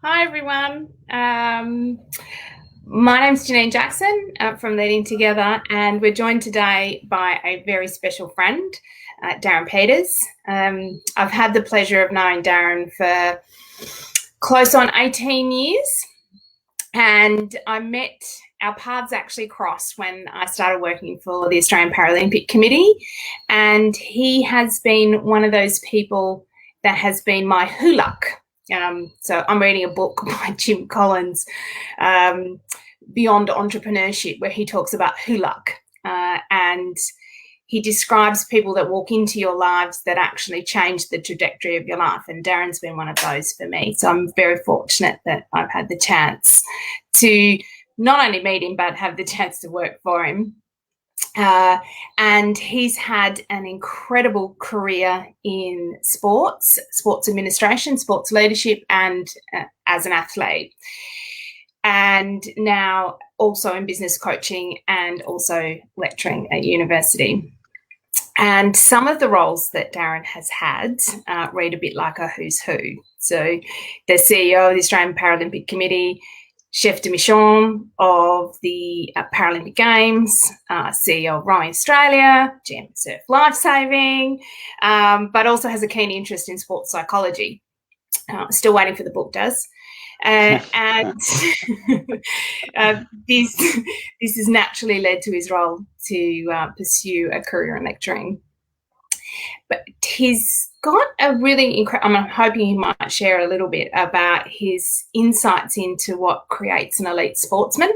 Hi, everyone. My name's Jannine Jackson from Leading Together, and we're joined today by a very special friend, Darren Peters. I've had the pleasure of knowing Darren for close on 18 years, and our paths actually crossed when I started working for the Australian Paralympic Committee, and he has been one of those people that has been my who luck. So I'm reading a book by Jim Collins, Beyond Entrepreneurship, where he talks about who luck, and he describes people that walk into your lives that actually change the trajectory of your life. And Darren's been one of those for me. So I'm very fortunate that I've had the chance to not only meet him, but have the chance to work for him. And he's had an incredible career in sports administration, sports leadership, and as an athlete. And now also in business coaching and also lecturing at university. And some of the roles that Darren has had read a bit like a who's who. So the CEO of the Australian Paralympic Committee, chef de mission of the Paralympic Games, CEO of Rowing Australia, GM Surf Lifesaving, but also has a keen interest in sports psychology. Still waiting for the book, does. And this has naturally led to his role to pursue a career in lecturing. But he's got a really incredible, I'm hoping he might share a little bit about his insights into what creates an elite sportsman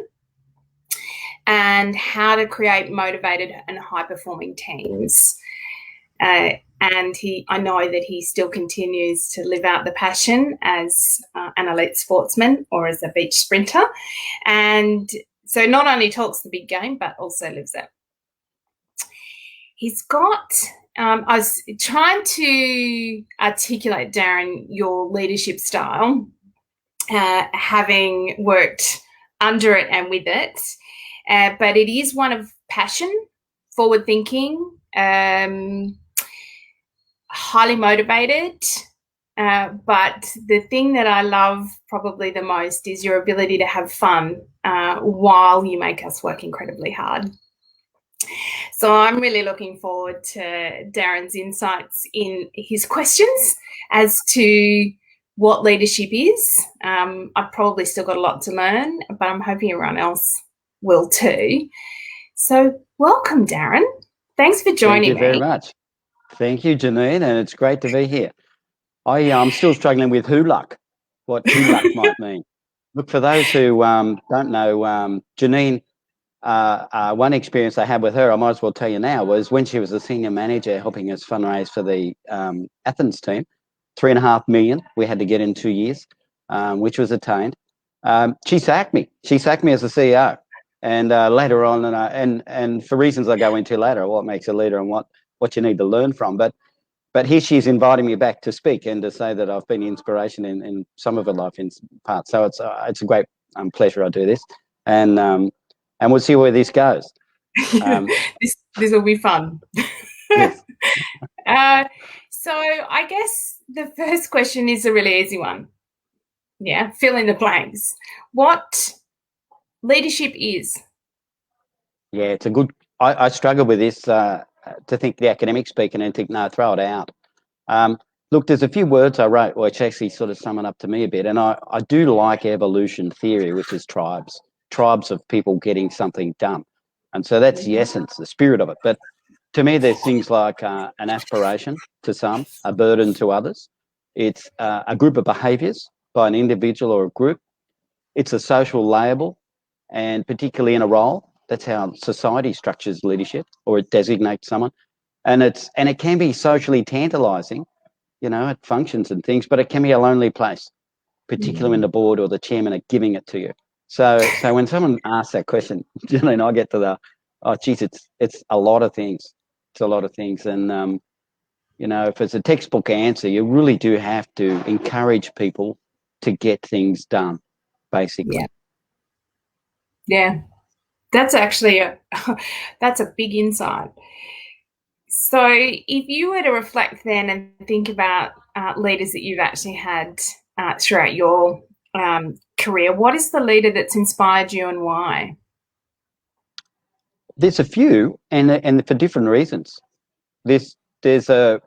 and how to create motivated and high-performing teams. And I know that he still continues to live out the passion as an elite sportsman or as a beach sprinter. And so not only talks the big game, but also lives it. He's got, I was trying to articulate, Darren, your leadership style, having worked under it and with it, but it is one of passion, forward thinking, highly motivated, but the thing that I love probably the most is your ability to have fun while you make us work incredibly hard. So I'm really looking forward to Darren's insights in his questions as to what leadership is. I've probably still got a lot to learn, but I'm hoping everyone else will too. So welcome, Darren. Thanks for joining me. Thank you very much. Thank you, Jannine, and it's great to be here. I'm still struggling with who luck, what who luck might mean. Look, for those who don't know, Jannine, one experience I had with her, I might as well tell you now, was when she was a senior manager helping us fundraise for the Athens team. 3.5 million we had to get in 2 years, which was attained. She sacked me. She sacked me as a CEO. And later on, and for reasons I go into later, what makes a leader and what you need to learn from. But here she's inviting me back to speak and to say that I've been inspiration in some of her life in parts. So it's a great pleasure I do this. And we'll see where this goes. This will be fun. Yes. So I guess the first question is a really easy one. Yeah, fill in the blanks. What leadership is? Yeah, it's a good. I struggle with this to think the academic speak and then think, no, throw it out. Look, there's a few words I wrote which actually sort of sum it up to me a bit. And I do like evolution theory, which is tribes of people getting something done. And so that's the essence, the spirit of it. But to me, there's things like an aspiration to some, a burden to others. It's a group of behaviours by an individual or a group. It's a social label, and particularly in a role. That's how society structures leadership, or it designates someone. And it can be socially tantalising, at functions and things, but it can be a lonely place, particularly when the board or the chairman are giving it to you. So when someone asks that question, Jannine, I get to it's a lot of things. It's a lot of things. And, if it's a textbook answer, you really do have to encourage people to get things done, basically. Yeah. That's actually that's a big insight. So if you were to reflect then and think about leaders that you've actually had throughout your career, what is the leader that's inspired you and why? There's a few, and for different reasons. There's a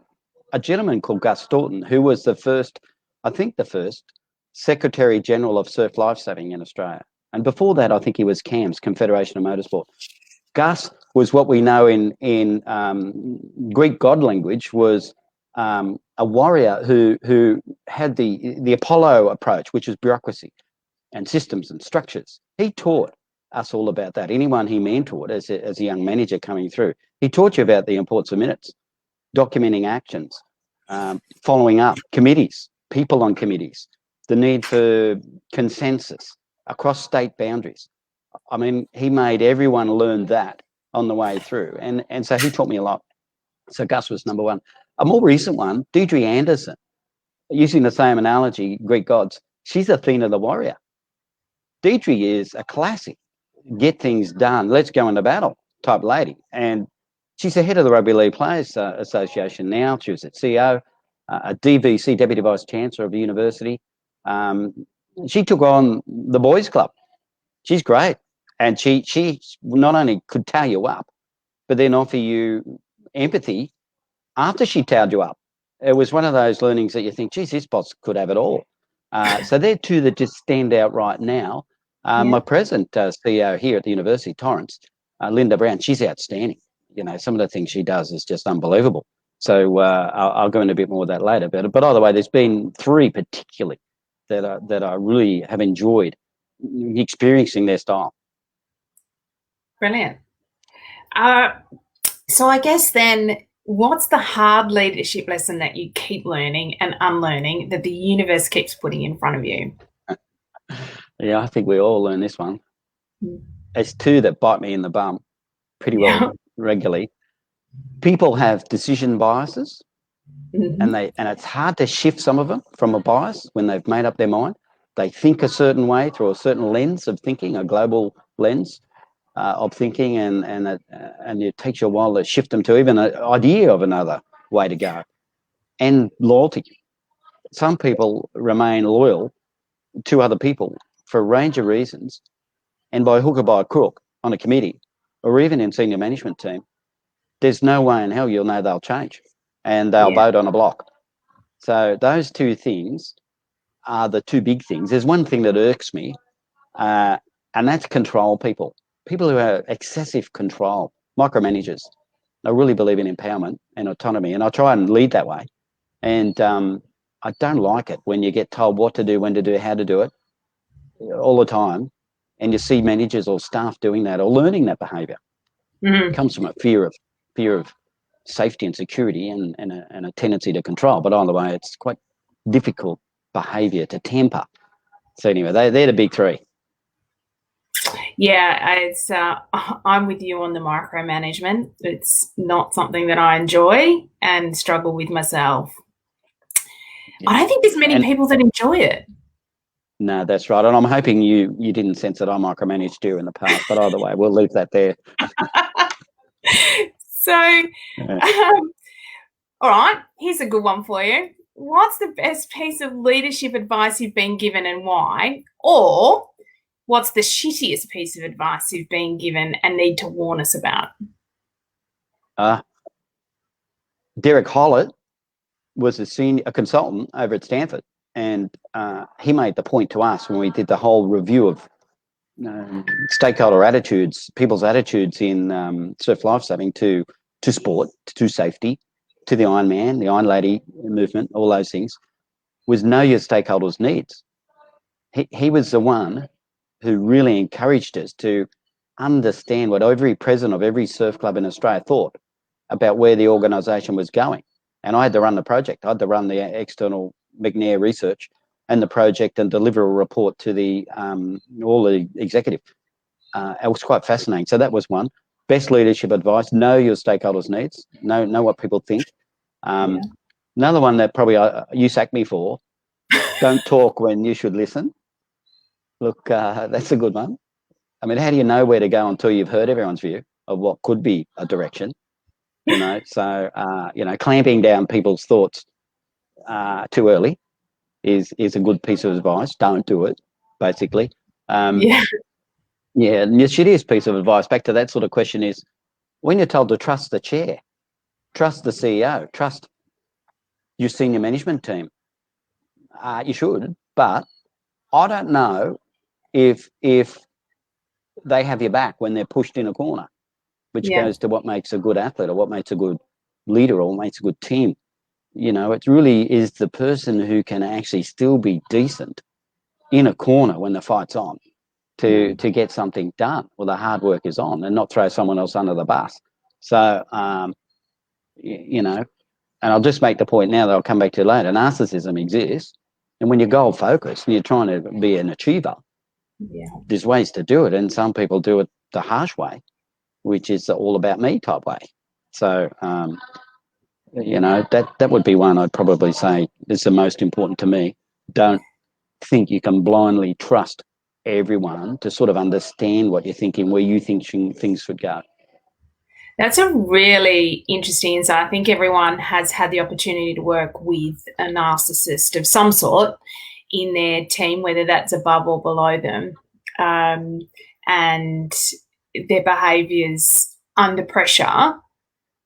gentleman called Gus Staunton, who was the first Secretary General of Surf Lifesaving in Australia. And before that, I think he was CAMS, Confederation of Motorsport. Gus was what we know in Greek god language was a warrior who had the Apollo approach, which is bureaucracy and systems and structures. He taught us all about that. Anyone he mentored as a young manager coming through, he taught you about the importance of minutes, documenting actions, following up, committees, people on committees, the need for consensus across state boundaries. I mean, he made everyone learn that on the way through. And so he taught me a lot. So Gus was number one. A more recent one, Deidre Anderson, using the same analogy, Greek gods, she's Athena the warrior. Deidre is a classic, get things done, let's go into battle type lady. And she's the head of the Rugby League Players Association now. She was at CEO, a DVC, Deputy Vice Chancellor of the university. She took on the boys' club. She's great. And she not only could towel you up, but then offer you empathy after she towed you up. It was one of those learnings that you think, geez, this boss could have it all. So they're two that just stand out right now. My present CEO here at the university, Torrance, Linda Brown, she's outstanding. You know, some of the things she does is just unbelievable. So I'll go into a bit more of that later. But either way, there's been three particularly that I really have enjoyed experiencing their style. Brilliant. So I guess then, what's the hard leadership lesson that you keep learning and unlearning that the universe keeps putting in front of you? Yeah, I think we all learn this one. It's two that bite me in the bum pretty well regularly. People have decision biases, and it's hard to shift some of them from a bias when they've made up their mind. They think a certain way through a certain lens of thinking, a global lens of thinking, and it takes you a while to shift them to even an idea of another way to go. And loyalty. Some people remain loyal to other people for a range of reasons, and by hook or by crook on a committee or even in senior management team, there's no way in hell you'll know they'll change, and they'll vote on a block. So those two things are the two big things. There's one thing that irks me, and that's control people. People who have excessive control, micromanagers. I really believe in empowerment and autonomy, and I try and lead that way. And I don't like it when you get told what to do, when to do, how to do it all the time, and you see managers or staff doing that or learning that behaviour. It comes from a fear of safety and security and a tendency to control. But either way, it's quite difficult behaviour to temper. So anyway, they're the big three. Yeah, it's I'm with you on the micromanagement. It's not something that I enjoy and struggle with myself. Yeah. I don't think there's many people that enjoy it. No, that's right. And I'm hoping you didn't sense that I micromanaged you in the past. But either way, we'll leave that there. So, all right, here's a good one for you. What's the best piece of leadership advice you've been given and why? Or what's the shittiest piece of advice you've been given and need to warn us about? Derek Hollett was a consultant over at Stanford, and he made the point to us when we did the whole review of stakeholder attitudes, people's attitudes in surf lifesaving to sport, to safety, to the Ironman, the Iron Lady movement, all those things, was know your stakeholders' needs. He was the one who really encouraged us to understand what every president of every surf club in Australia thought about where the organisation was going. And I had to run the project. I had to run the external McNair research and the project and deliver a report to all the executive. It was quite fascinating. So that was one. Best leadership advice, know your stakeholders' needs, know what people think. Another one that probably you sacked me for, don't talk when you should listen. Look, that's a good one. I mean, how do you know where to go until you've heard everyone's view of what could be a direction? You know, so, clamping down people's thoughts too early is a good piece of advice. Don't do it, basically. Yeah. Yeah, and your shittiest piece of advice, back to that sort of question, is when you're told to trust the chair, trust the CEO, trust your senior management team. You should, but I don't know if they have your back when they're pushed in a corner, which Yeah. goes to what makes a good athlete or what makes a good leader or what makes a good team. You know, it really is the person who can actually still be decent in a corner when the fight's on to get something done or the hard work is on, and not throw someone else under the bus. So, you know, and I'll just make the point now that I'll come back to later. Narcissism exists. And when you're goal focused and you're trying to be an achiever, there's ways to do it. And some people do it the harsh way, which is all about me type way. So, you know, that would be one I'd probably say is the most important to me. Don't think you can blindly trust everyone to sort of understand what you're thinking, where you think things should go. That's a really interesting insight. I think everyone has had the opportunity to work with a narcissist of some sort in their team, whether that's above or below them, and their behaviours under pressure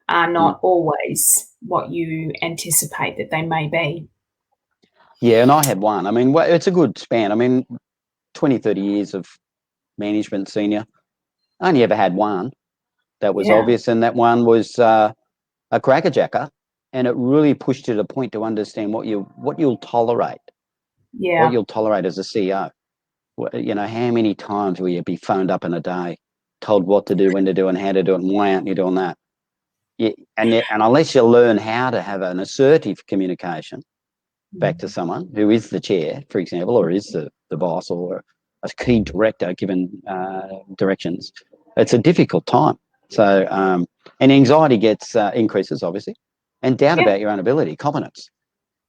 are not always what you anticipate that they may be. Yeah, and I had one. I mean, it's a good span. I mean, 20, 30 years of management senior. I only ever had one that was obvious, and that one was a crackerjacker, and it really pushed you to the point to understand what you'll tolerate. Yeah. What you'll tolerate as a CEO. You know, how many times will you be phoned up in a day, told what to do, when to do, and how to do it, and why aren't you doing that? And unless you learn how to have an assertive communication back to someone who is the chair, for example, or is the boss, or a key director given directions, it's a difficult time. So, and anxiety gets increases, obviously, and doubt about your own ability, competence.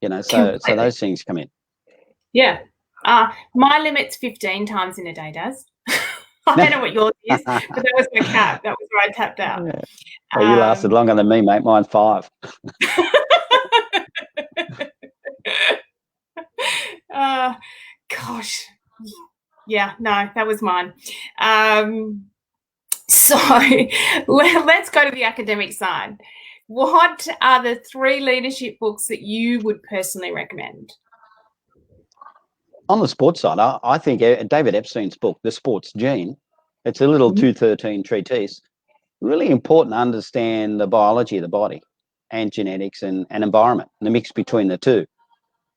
You know, so those things come in. Yeah. My limit's 15 times in a day, Daz. I don't know what yours is, but that was my cap. That was where I tapped out. Yeah. Well, you lasted longer than me, mate. Mine's 5. Gosh. Yeah, no, that was mine. So let's go to the academic side. What are the 3 leadership books that you would personally recommend? On the sports side, I think David Epstein's book, The Sports Gene, it's a little 213 treatise, really important to understand the biology of the body and genetics and environment, and the mix between the two.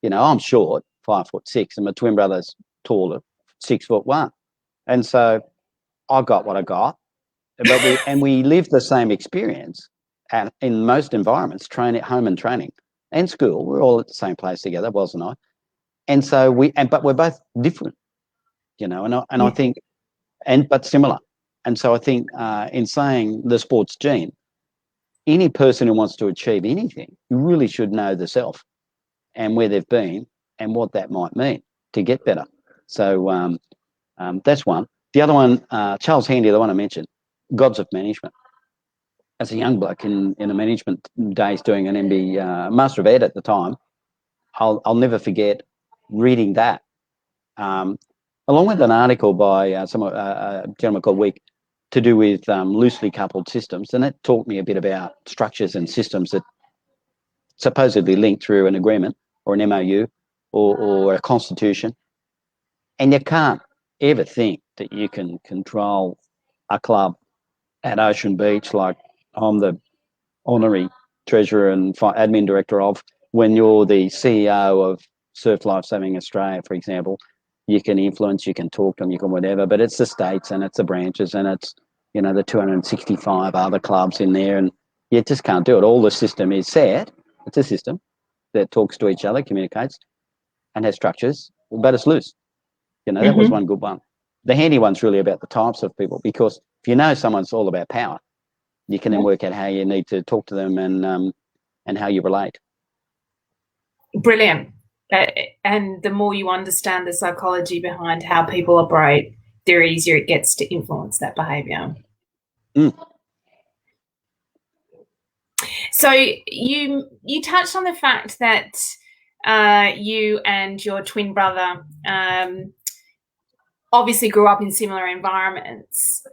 You know, I'm short, 5'6", and my twin brother's taller, 6'1", and so I got what I got. But we live the same experience in most environments, training, home and training, and school. We're all at the same place together, wasn't I? And so but we're both different, you know. I think, but similar. And so I think in saying the sports gene, any person who wants to achieve anything, you really should know the self and where they've been and what that might mean to get better. So that's one. The other one, Charles Handy, the one I mentioned, Gods of Management. As a young bloke in the management days doing an MB, Master of Ed at the time, I'll never forget reading that, along with an article by a gentleman called Week, to do with loosely coupled systems. And it taught me a bit about structures and systems that supposedly link through an agreement or an MOU or a constitution. And you can't ever think that you can control a club at Ocean Beach like I'm the honorary treasurer and admin director of, when you're the CEO of Surf Life Saving Australia, for example. You can influence, you can talk to them, you can whatever, but it's the states and it's the branches and it's, you know, the 265 other clubs in there, and you just can't do it. All the system is set. It's a system that talks to each other, communicates, and has structures, but it's loose. You know, that was one good one. The handy one's really about the types of people, because if you know someone's all about power, you can then work out how you need to talk to them and how you relate. Brilliant. And the more you understand the psychology behind how people operate, the easier it gets to influence that behaviour. So you touched on the fact that you and your twin brother obviously grew up in similar environments.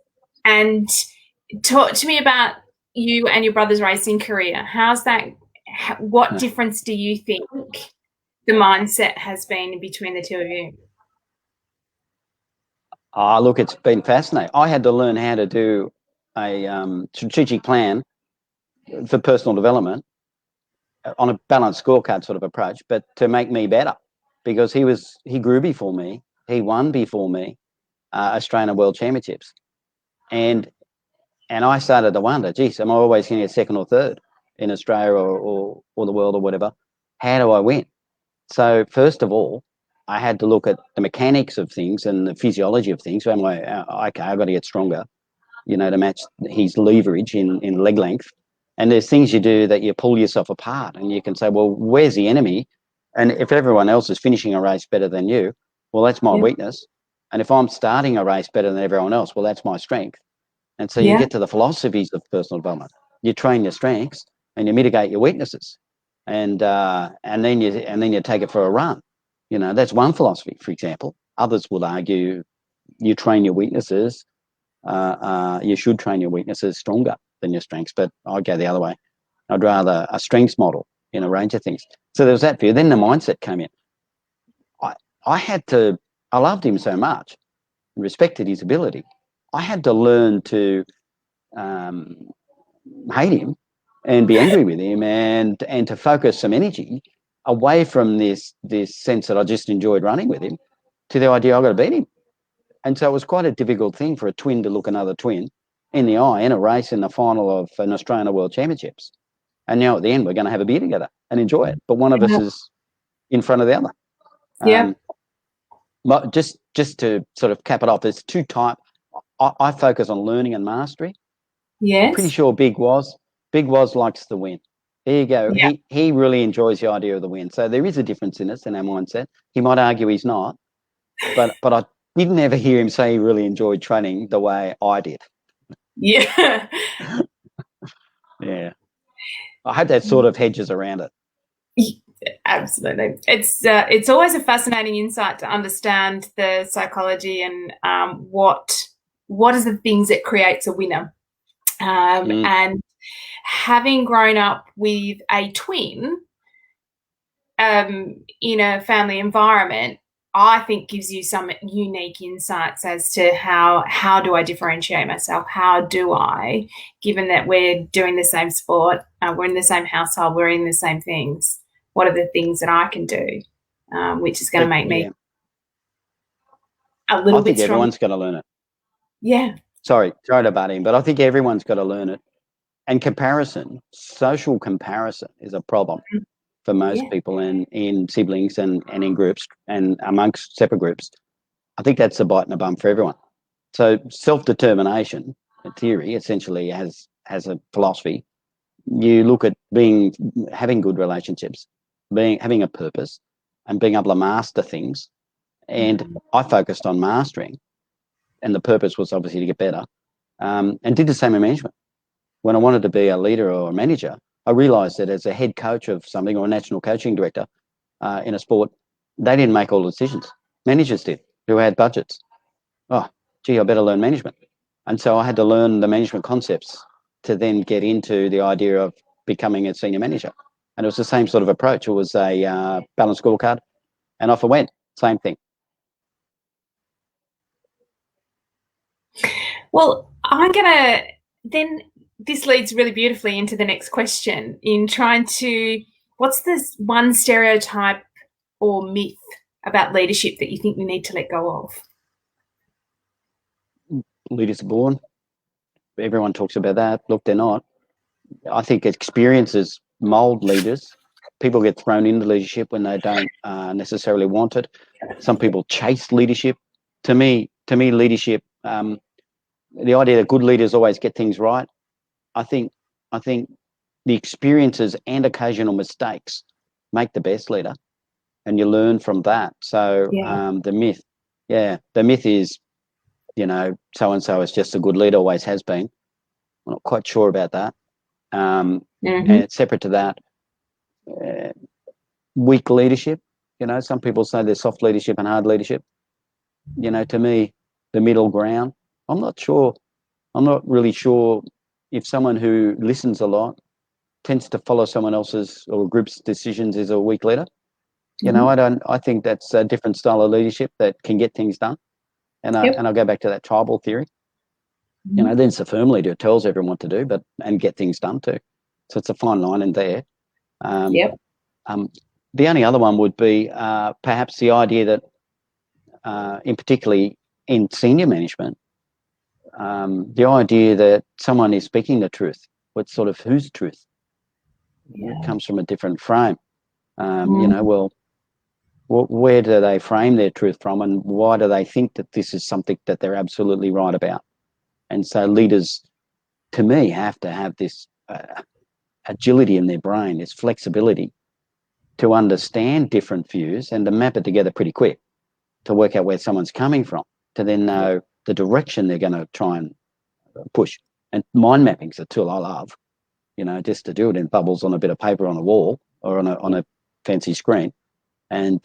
And talk to me about you and your brother's racing career. How's that? What difference do you think the mindset has been between the two of you? Look, it's been fascinating. I had to learn how to do a strategic plan for personal development on a balanced scorecard sort of approach, but to make me better, because he grew before me, he won before me Australian World Championships, and I started to wonder, geez, am I always going to get second or third in Australia or the world or whatever? How do I win? So first of all, I had to look at the mechanics of things and the physiology of things. So I'm like, okay, I've got to get stronger, to match his leverage in leg length. And there's things you do that you pull yourself apart, and you can say, well, where's the enemy? And if everyone else is finishing a race better than you, well, that's my weakness. And if I'm starting a race better than everyone else, well, that's my strength. And so you get to the philosophies of personal development. You train your strengths and you mitigate your weaknesses, and then you take it for a run. That's one philosophy, for example. Others would argue you train your weaknesses. You should train your weaknesses stronger than your strengths, but I go the other way. I'd rather a strengths model in a range of things. So there was that view. Then the mindset came in. I loved him so much, respected his ability. I had to learn to hate him and be angry with him, and to focus some energy away from this sense that I just enjoyed running with him to the idea I've got to beat him. And so it was quite a difficult thing for a twin to look another twin in the eye in a race in the final of an Australian World Championships. And at the end, we're going to have a beer together and enjoy it. But one of us is in front of the other. But just to sort of cap it off, there's two types. I focus on learning and mastery. Yes. I'm pretty sure Big Was likes the win. There you go. Yeah. He really enjoys the idea of the win. So there is a difference in us, in our mindset. He might argue he's not, but I didn't ever hear him say he really enjoyed training the way I did. Yeah. Yeah. I hope that sort of hedges around it. Absolutely. It's always a fascinating insight to understand the psychology and what are the things that creates a winner. And having grown up with a twin in a family environment, I think gives you some unique insights as to how do I differentiate myself? How do I, given that we're doing the same sport, we're in the same household, we're in the same things, what are the things that I can do, which is going to make me a little bit stronger? I think everyone's got to learn it. Yeah. Sorry to butt in, but I think everyone's got to learn it. And comparison, social comparison, is a problem for most people in siblings and in groups and amongst separate groups. I think that's a bite in the bum for everyone. So self-determination, a theory, essentially has a philosophy. You look at having good relationships, having a purpose, and being able to master things. And I focused on mastering, and the purpose was obviously to get better, and did the same in management. When I wanted to be a leader or a manager, I realised that as a head coach of something or a national coaching director in a sport, they didn't make all the decisions. Managers did, who had budgets. Oh, gee, I better learn management. And so I had to learn the management concepts to then get into the idea of becoming a senior manager. And it was the same sort of approach. It was a balanced scorecard, and off I went. Same thing. Well, this leads really beautifully into the next question in trying to, what's this one stereotype or myth about leadership that you think we need to let go of? Leaders are born. Everyone talks about that. Look, they're not. I think experiences mould leaders. People get thrown into leadership when they don't necessarily want it. Some people chase leadership. To me, leadership, the idea that good leaders always get things right, I think the experiences and occasional mistakes make the best leader, and you learn from that. So the myth is, so-and-so is just a good leader, always has been. I'm not quite sure about that. And separate to that, weak leadership. You know, some people say there's soft leadership and hard leadership. You know, to me, the middle ground, I'm not sure. I'm not really sure if someone who listens a lot tends to follow someone else's or a group's decisions is a weak leader. You know, I think that's a different style of leadership that can get things done. And I'll go back to that tribal theory. You know, then it's a firm leader who tells everyone what to do, and get things done too. So it's a fine line in there. The only other one would be perhaps the idea that, in particularly in senior management, the idea that someone is speaking the truth. What sort of whose truth? It comes from a different frame. You know, well, where do they frame their truth from, and why do they think that this is something that they're absolutely right about? And so leaders, to me, have to have this agility in their brain, this flexibility to understand different views and to map it together pretty quick, to work out where someone's coming from, to then know the direction they're going to try and push. And mind mapping's a tool I love, you know, just to do it in bubbles on a bit of paper on a wall or on a fancy screen. And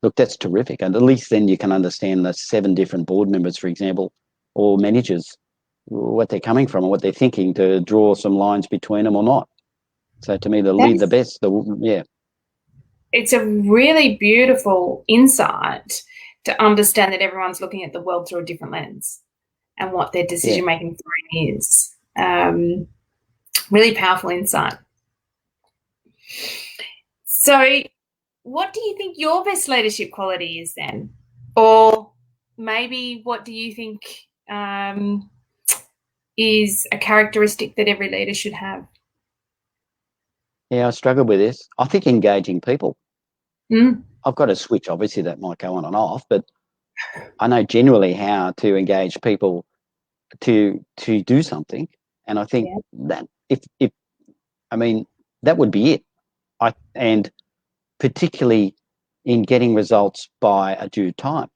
look, that's terrific. And at least then you can understand the 7 different board members, for example, or managers, what they're coming from and what they're thinking, to draw some lines between them or not. So to me, the lead the best, it's a really beautiful insight to understand that everyone's looking at the world through a different lens and what their decision-making brain is. Really powerful insight. So what do you think your best leadership quality is then? Or maybe what do you think is a characteristic that every leader should have? Yeah, I struggle with this. I think engaging people. I've got a switch, obviously, that might go on and off, but I know generally how to engage people to do something. And I think that if I mean, that would be it. And particularly in getting results by a due time,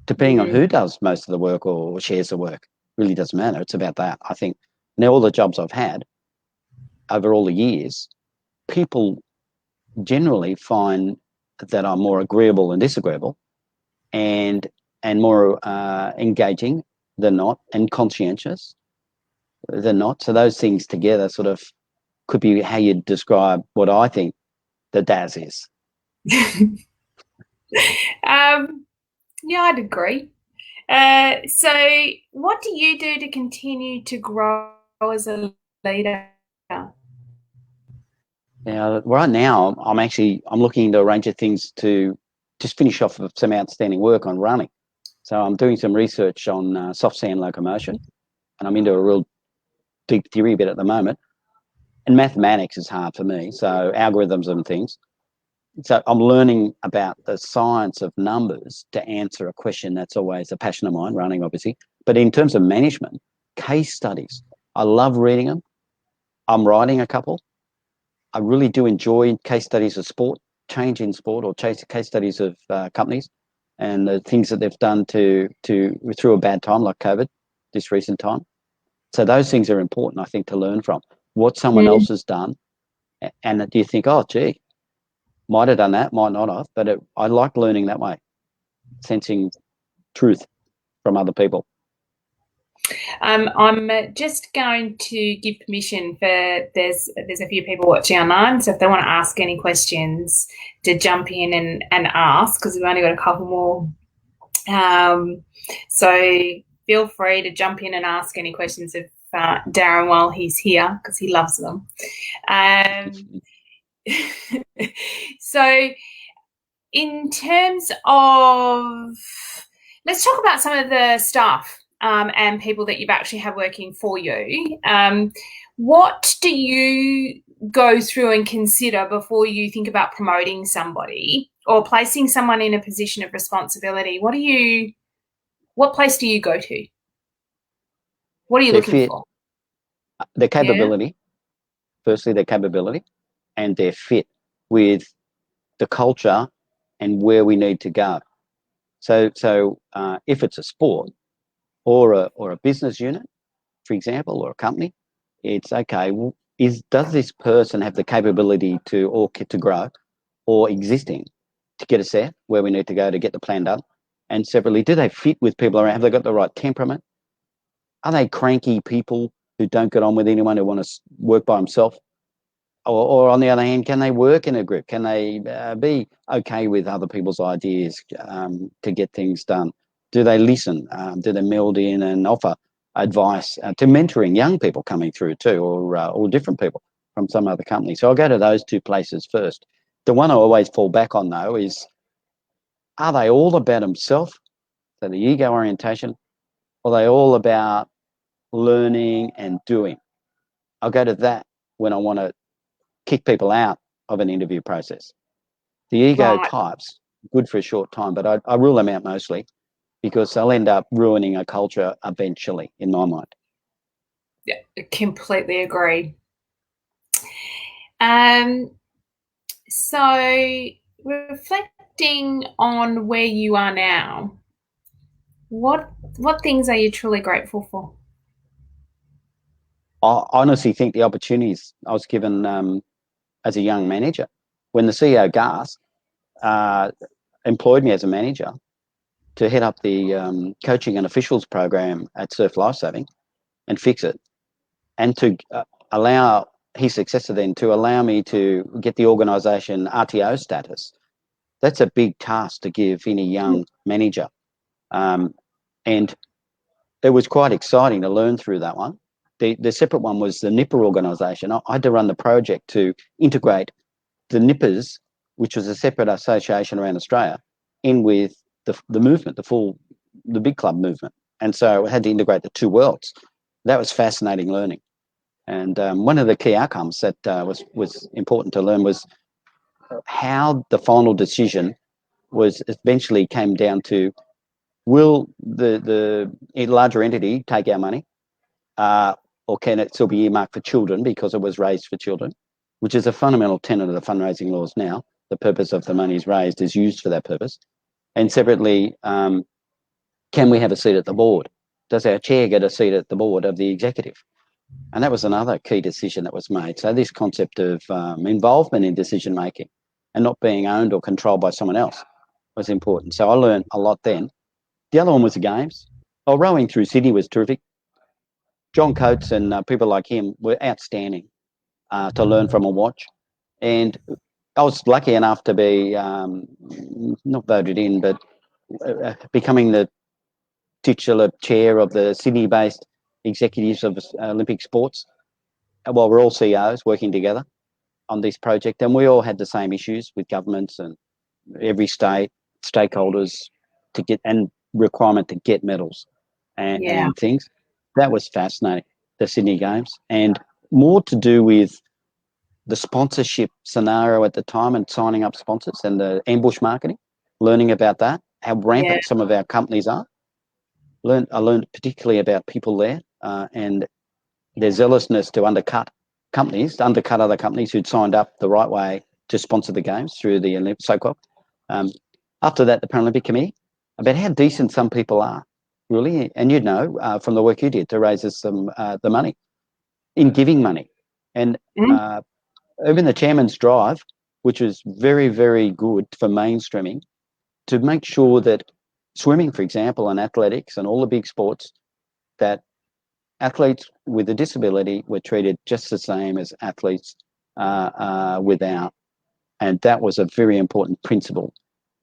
depending on who does most of the work or shares the work, really doesn't matter. It's about that. I think now all the jobs I've had over all the years, people generally find that I'm more agreeable and disagreeable and more engaging than not, and conscientious than not. So those things together sort of could be how you describe what I think the DAS is. Yeah, I'd agree. So what do you do to continue to grow as a leader? Yeah, right now I'm looking into a range of things to just finish off with some outstanding work on running. So I'm doing some research on soft sand locomotion, and I'm into a real deep theory bit at the moment. And mathematics is hard for me, so algorithms and things. So I'm learning about the science of numbers to answer a question that's always a passion of mine, running obviously. But in terms of management, case studies, I love reading them. I'm writing a couple. I really do enjoy case studies of sport, change in sport, or case studies of companies and the things that they've done to through a bad time like COVID, this recent time. So those things are important, I think, to learn from what someone else has done. And do you think, oh, gee, might have done that, might not have, but I like learning that way, sensing truth from other people. I'm just going to give permission for there's a few people watching online, so if they want to ask any questions, to jump in and ask, because we've only got a couple more. So feel free to jump in and ask any questions of Darren while he's here, because he loves them. So in terms of, let's talk about some of the staff and people that you've actually had working for you. What do you go through and consider before you think about promoting somebody or placing someone in a position of responsibility? What place do you go to? What are you looking for? Their capability, firstly, their capability and their fit with the culture and where we need to go. So if it's a sport or a business unit, for example, or a company, it's okay. Does this person have the capability to grow? or existing to get us there where we need to go to get the plan done? And separately, do they fit with people around? Have they got the right temperament? Are they cranky people who don't get on with anyone, who want to work by themselves? Or on the other hand, can they work in a group? Can they be okay with other people's ideas to get things done? Do they listen? Do they meld in and offer advice to mentoring young people coming through too, or different people from some other company? So I'll go to those two places first. The one I always fall back on, though, is, are they all about themselves, so the ego orientation, or are they all about learning and doing? I'll go to that when I want to kick people out of an interview process. The ego Right. types, good for a short time, but I rule them out mostly because they'll end up ruining a culture eventually, in my mind. Yeah, completely agree. So reflecting on where you are now, what things are you truly grateful for? I honestly think the opportunities I was given as a young manager, when the CEO Gas employed me as a manager to head up the coaching and officials program at Surf Lifesaving and fix it, and to allow his successor then to allow me to get the organisation RTO status. That's a big task to give any young manager. And it was quite exciting to learn through that one. The separate one was the Nipper organisation. I had to run the project to integrate the Nippers, which was a separate association around Australia, in with the movement, the big club movement. And so I had to integrate the two worlds. That was fascinating learning. And one of the key outcomes that was important to learn was how the final decision was eventually came down to, will the larger entity take our money, or can it still be earmarked for children because it was raised for children, which is a fundamental tenet of the fundraising laws now. The purpose of the monies raised is used for that purpose. And separately, can we have a seat at the board? Does our chair get a seat at the board of the executive? And that was another key decision that was made. So this concept of involvement in decision making and not being owned or controlled by someone else was important. So I learned a lot then. The other one was the games. Oh, rowing through Sydney was terrific. John Coates and people like him were outstanding to learn from and watch. And I was lucky enough to be not voted in, but becoming the titular chair of the Sydney-based executives of Olympic sports. Well, we're all CEOs working together on this project, and we all had the same issues with governments and every state, stakeholders to get, and requirement to get medals and things. That was fascinating, the Sydney Games, and more to do with the sponsorship scenario at the time and signing up sponsors and the ambush marketing, learning about that, how rampant some of our companies are. I learned particularly about people there and their zealousness to undercut other companies who'd signed up the right way to sponsor the games through the so-called. After that, the Paralympic Committee, about how decent some people are, really. And from the work you did to raise us the money, in giving money. And even the chairman's drive, which was very, very good for mainstreaming, to make sure that swimming, for example, and athletics and all the big sports, that athletes with a disability were treated just the same as athletes without. And that was a very important principle.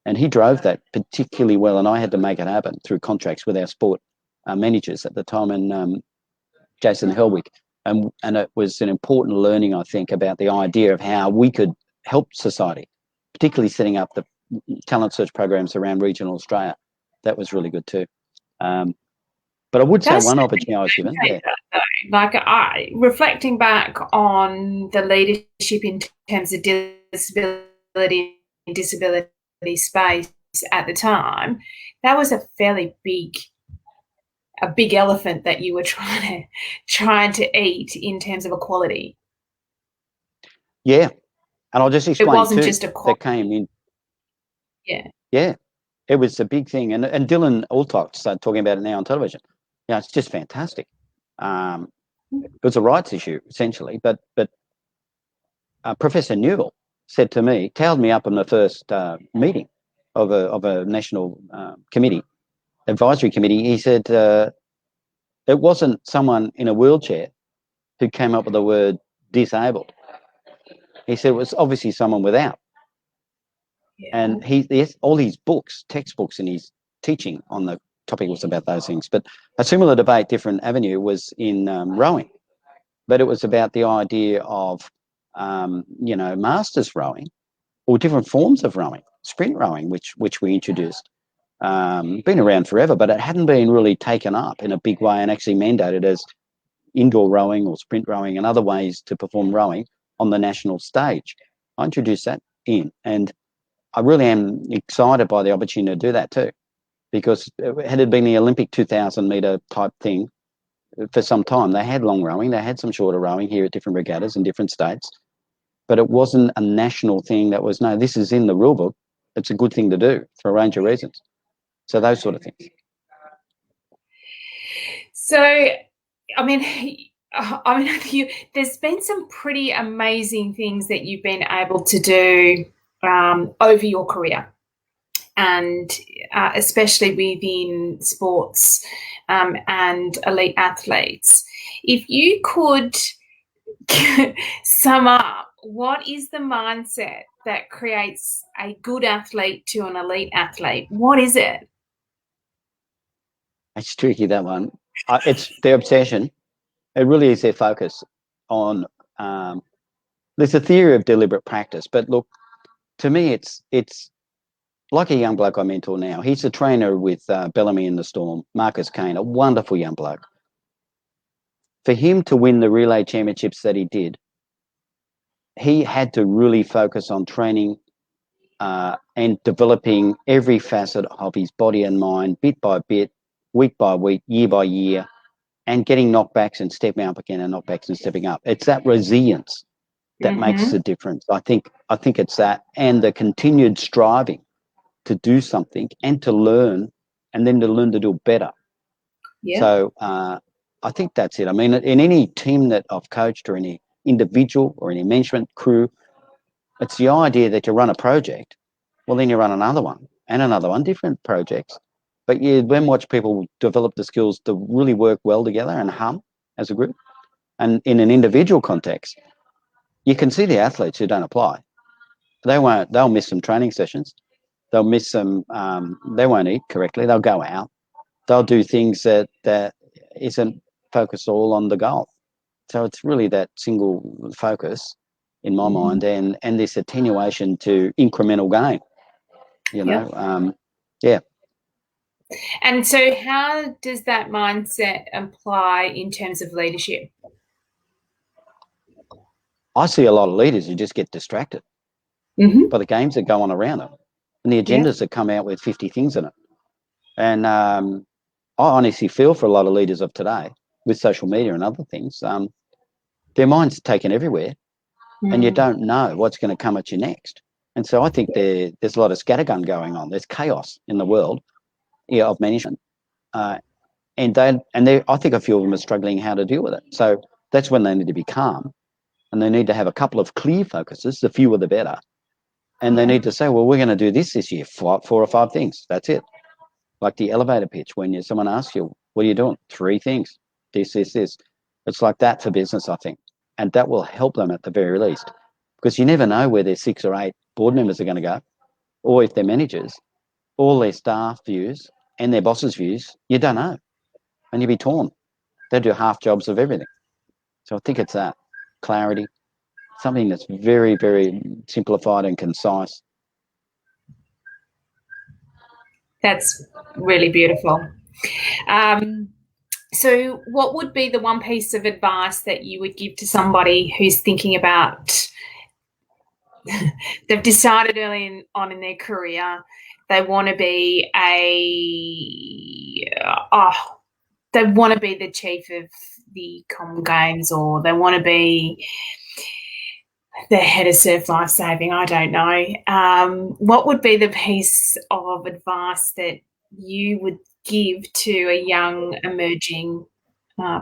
And he drove that particularly well, and I had to make it happen through contracts with our sport managers at the time, and Jason Helwig. And it was an important learning, I think, about the idea of how we could help society, particularly setting up the talent search programs around regional Australia. That was really good too. But I would say one opportunity I was given. Like reflecting back on the leadership in terms of disability and disability space at the time, that was a fairly big elephant that you were trying to eat in terms of equality. Yeah, and I'll just explain. It wasn't too, just a that came in. Yeah, it was a big thing, and Dylan Altock started talking about it now on television. Yeah, it's just fantastic. It was a rights issue essentially, but Professor Newell said to me, tailed me up in the first meeting of a national committee, advisory committee. He said it wasn't someone in a wheelchair who came up with the word disabled. He said it was obviously someone without. Yeah. And he all his books, textbooks, and his teaching on the topic was about those things. But a similar debate, different avenue, was in rowing. But it was about the idea of, masters rowing or different forms of rowing, sprint rowing, which we introduced. Been around forever, but it hadn't been really taken up in a big way and actually mandated as indoor rowing or sprint rowing and other ways to perform rowing on the national stage. I introduced that in, and I really am excited by the opportunity to do that too, because had it been the Olympic 2,000 metre type thing, for some time they had long rowing, they had some shorter rowing here at different regattas in different states, but it wasn't a national thing that was, no, this is in the rule book, it's a good thing to do for a range of reasons. So those sort of things. So, there's been some pretty amazing things that you've been able to do over your career, and especially within sports and elite athletes. If you could sum up, what is the mindset that creates a good athlete to an elite athlete? What is it? It's tricky, that one. It's their obsession. It really is their focus on. There's a theory of deliberate practice, but look, to me, it's like a young bloke I mentor now. He's a trainer with Bellamy in the Storm, Marcus Kane, a wonderful young bloke. For him to win the relay championships that he did, he had to really focus on training and developing every facet of his body and mind, bit by bit, week by week, year by year, and getting knockbacks and stepping up again and knockbacks and stepping up. It's that resilience that makes the difference. I think it's that, and the continued striving to do something and to learn, and then to learn to do it better. Yeah. So I think that's it. I mean, in any team that I've coached, or any individual or any management crew, it's the idea that you run a project, well, then you run another one and another one, different projects. But you then watch people develop the skills to really work well together and hum as a group. And in an individual context, you can see the athletes who don't apply. They'll miss some training sessions. They'll miss some, they won't eat correctly. They'll go out. They'll do things that isn't focused all on the goal. So it's really that single focus in my mind, and this attenuation to incremental gain, yeah. And so how does that mindset apply in terms of leadership? I see a lot of leaders who just get distracted by the games that go on around them and the agendas that come out with 50 things in it. And I honestly feel for a lot of leaders of today with social media and other things, their mind's taken everywhere and you don't know what's going to come at you next. And so I think there's a lot of scattergun going on. There's chaos in the world of management. I think a few of them are struggling how to deal with it. So that's when they need to be calm, and they need to have a couple of clear focuses, the fewer the better. And they need to say, well, we're going to do this year, 4 or 5 things. That's it. Like the elevator pitch, when someone asks you, what are you doing? 3 things. This. It's like that for business, I think. And that will help them at the very least, because you never know where their 6 or 8 board members are going to go, or if they're managers, all their staff views and their boss's views, you don't know. And you'll be torn. They do half jobs of everything. So I think it's that clarity, something that's very, very simplified and concise. That's really beautiful. So what would be the one piece of advice that you would give to somebody who's thinking about, they've decided early on in their career, they want to be they want to be the chief of the Comm Games, or they want to be the head of surf life saving, I don't know. What would be the piece of advice that you would give to a young emerging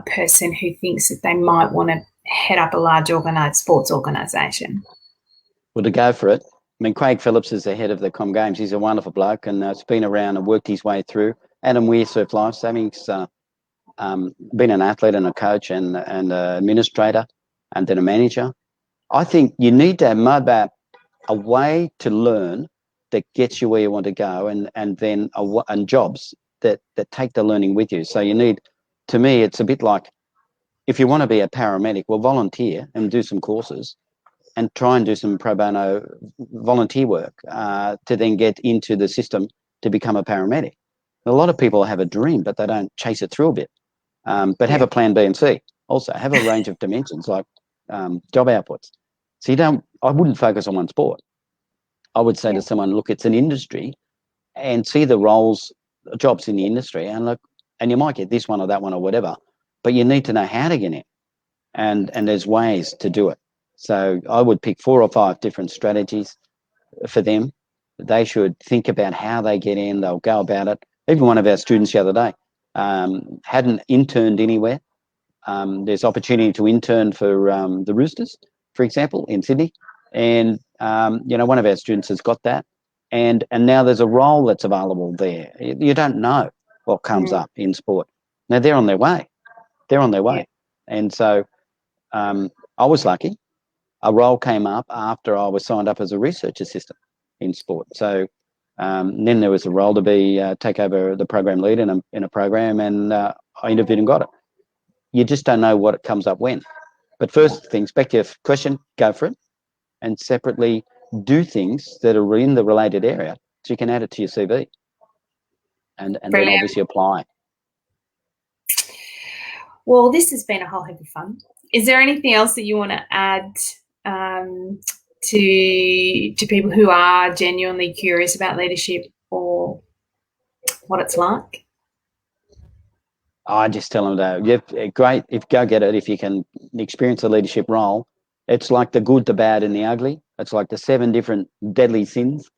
person who thinks that they might want to head up a large sports organisation? Well, to go for it, I mean, Craig Phillips is the head of the Com Games. He's a wonderful bloke, and has been around and worked his way through. Adam Weir, Surf Life Savings, been an athlete and a coach and an administrator and then a manager. I think you need to have a way to learn that gets you where you want to go, and then and jobs that take the learning with you. So you need, to me, it's a bit like, if you want to be a paramedic, well, volunteer and do some courses and try and do some pro bono volunteer work to then get into the system to become a paramedic. A lot of people have a dream, but they don't chase it through a bit. But have a plan B and C. Also, have a range of dimensions like job outputs. So I wouldn't focus on one sport. I would say to someone, look, it's an industry, and see the jobs in the industry, and look, and you might get this one or that one or whatever, but you need to know how to get in, and there's ways to do it. So I would pick 4 or 5 different strategies for them. They should think about how they get in. They'll go about it. Even one of our students the other day hadn't interned anywhere. There's opportunity to intern for the Roosters, for example, in Sydney. And, one of our students has got that. And now there's a role that's available there. You don't know what comes up in sport. Now they're on their way. And so I was lucky. A role came up after I was signed up as a research assistant in sport. So then there was a role to take over the program lead in a program, and I interviewed and got it. You just don't know what comes up when. But first things, back to your question, go for it. And separately, do things that are in the related area so you can add it to your CV. And then obviously apply. Well, this has been a whole heap of fun. Is there anything else that you want to add to people who are genuinely curious about leadership or what it's like? I just tell them that, great, go get it. If you can experience a leadership role, it's like the good, the bad, and the ugly. It's like the 7 different deadly sins.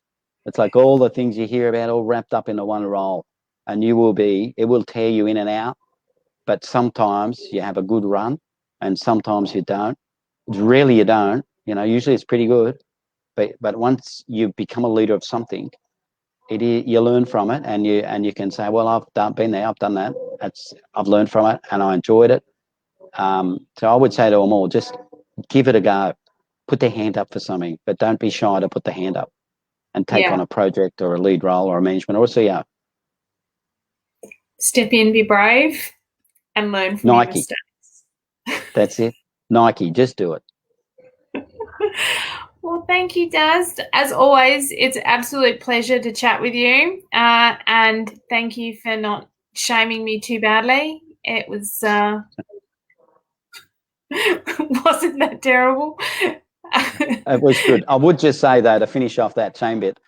It's like all the things you hear about all wrapped up into one role, and it will tear you in and out. But sometimes you have a good run, and sometimes you don't. Rarely you don't. Usually it's pretty good. But once you become a leader of something, you learn from it, and you can say, well, I've been there, I've done that. I've learned from it, and I enjoyed it. So I would say to them all, just give it a go. Put their hand up for something, but don't be shy to put the hand up and take on a project or a lead role or a management or a CEO. Step in, be brave, and learn from your mistakes. That's it. Nike, just do it. Well, thank you, Daz. As always, it's an absolute pleasure to chat with you. And thank you for not shaming me too badly. It was wasn't that terrible? It was good. I would just say, though, to finish off that same bit,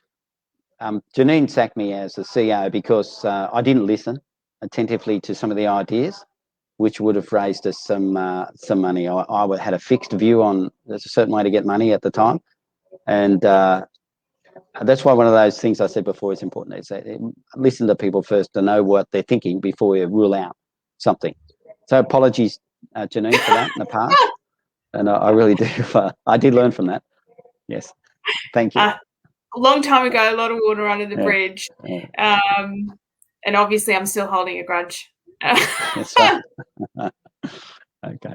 Jannine sacked me as the CEO because I didn't listen attentively to some of the ideas, which would have raised us some money. I had a fixed view on there's a certain way to get money at the time, and that's why one of those things I said before is important. Is that listen to people first to know what they're thinking before you rule out something. So apologies, Jannine, for that in the past, and I really do. I did learn from that. Yes, thank you. A long time ago, a lot of water under the bridge, and obviously I'm still holding a grudge. That's right. Okay.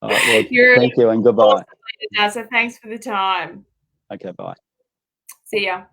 All right, well, thank you and goodbye. Awesome, so thanks for the time. Okay, bye. See ya.